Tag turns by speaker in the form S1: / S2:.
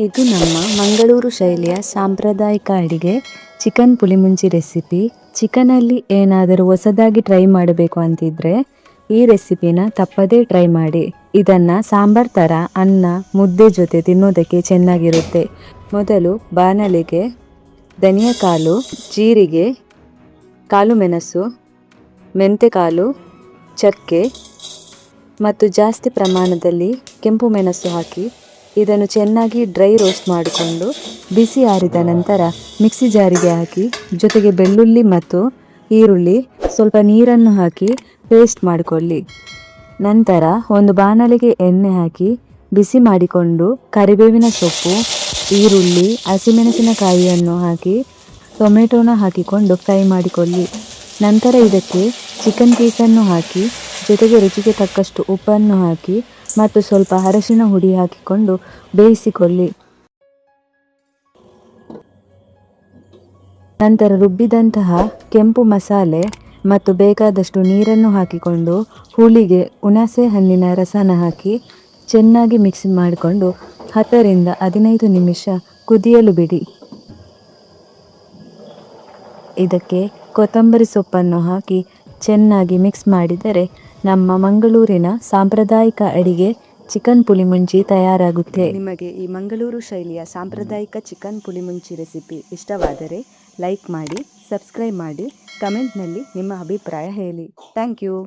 S1: ಇದು ನಮ್ಮ ಮಂಗಳೂರು ಶೈಲಿಯ ಸಾಂಪ್ರದಾಯಿಕ ಅಡಿಗೆ ಚಿಕನ್ ಪುಳಿಮುಂಚಿ ರೆಸಿಪಿ. ಚಿಕನಲ್ಲಿ ಏನಾದರೂ ಹೊಸದಾಗಿ ಟ್ರೈ ಮಾಡಬೇಕು ಅಂತಿದ್ರೆ ಈ ರೆಸಿಪಿನ ತಪ್ಪದೇ ಟ್ರೈ ಮಾಡಿ. ಇದನ್ನು ಸಾಂಬಾರ್ ಥರ ಅನ್ನ ಮುದ್ದೆ ಜೊತೆ ತಿನ್ನೋದಕ್ಕೆ ಚೆನ್ನಾಗಿರುತ್ತೆ. ಮೊದಲು ಬಾಣಲೆಗೆ ಧನಿಯಾಕಾಳು, ಜೀರಿಗೆ, ಕಾಳು ಮೆಣಸು, ಮೆಂತೆಕಾಳು, ಚಕ್ಕೆ ಮತ್ತು ಜಾಸ್ತಿ ಪ್ರಮಾಣದಲ್ಲಿ ಕೆಂಪು ಮೆಣಸು ಹಾಕಿ ಇದನ್ನು ಚೆನ್ನಾಗಿ ಡ್ರೈ ರೋಸ್ಟ್ ಮಾಡಿಕೊಂಡು ಬಿಸಿ ಆರಿದ ನಂತರ ಮಿಕ್ಸಿ ಜಾರಿಗೆ ಹಾಕಿ ಜೊತೆಗೆ ಬೆಳ್ಳುಳ್ಳಿ ಮತ್ತು ಈರುಳ್ಳಿ ಸ್ವಲ್ಪ ನೀರನ್ನು ಹಾಕಿ ಪೇಸ್ಟ್ ಮಾಡಿಕೊಳ್ಳಿ. ನಂತರ ಒಂದು ಬಾಣಲೆಗೆ ಎಣ್ಣೆ ಹಾಕಿ ಬಿಸಿ ಮಾಡಿಕೊಂಡು ಕರಿಬೇವಿನ ಸೊಪ್ಪು, ಈರುಳ್ಳಿ, ಹಸಿಮೆಣಸಿನಕಾಯಿಯನ್ನು ಹಾಕಿ ಟೊಮೆಟೊನ ಹಾಕಿಕೊಂಡು ಫ್ರೈ ಮಾಡಿಕೊಳ್ಳಿ. ನಂತರ ಇದಕ್ಕೆ ಚಿಕನ್ ಪೀಸನ್ನು ಹಾಕಿ ಜೊತೆಗೆ ರುಚಿಗೆ ತಕ್ಕಷ್ಟು ಉಪ್ಪನ್ನು ಹಾಕಿ ಮತ್ತು ಸ್ವಲ್ಪ ಅರಶಿನ ಹುಡಿ ಹಾಕಿಕೊಂಡು ಬೇಯಿಸಿಕೊಳ್ಳಿ. ನಂತರ ರುಬ್ಬಿದಂತಹ ಕೆಂಪು ಮಸಾಲೆ ಮತ್ತು ಬೇಕಾದಷ್ಟು ನೀರನ್ನು ಹಾಕಿಕೊಂಡು ಹುಳಿಗೆ ಹುಣಸೆ ಹಣ್ಣಿನ ರಸನ ಹಾಕಿ ಚೆನ್ನಾಗಿ ಮಿಕ್ಸ್ ಮಾಡಿಕೊಂಡು 10 ರಿಂದ 15 ನಿಮಿಷ ಕುದಿಯಲು ಬಿಡಿ. ಇದಕ್ಕೆ ಕೊತ್ತಂಬರಿ ಸೊಪ್ಪನ್ನು ಹಾಕಿ ಚೆನ್ನಾಗಿ ಮಿಕ್ಸ್ ಮಾಡಿದರೆ ನಮ್ಮ ಮಂಗಳೂರಿನ ಸಾಂಪ್ರದಾಯಿಕ ಅಡಿಗೆ ಚಿಕನ್ ಪುಳಿಮುಂಚಿ ತಯಾರಾಗುತ್ತೆ. ನಿಮಗೆ ಈ ಮಂಗಳೂರು ಶೈಲಿಯ ಸಾಂಪ್ರದಾಯಿಕ ಚಿಕನ್ ಪುಳಿಮುಂಚಿ ರೆಸಿಪಿ ಇಷ್ಟವಾದರೆ ಲೈಕ್ ಮಾಡಿ, ಸಬ್ಸ್ಕ್ರೈಬ್ ಮಾಡಿ, ಕಮೆಂಟ್ನಲ್ಲಿ ನಿಮ್ಮ ಅಭಿಪ್ರಾಯ ಹೇಳಿ. Thank you.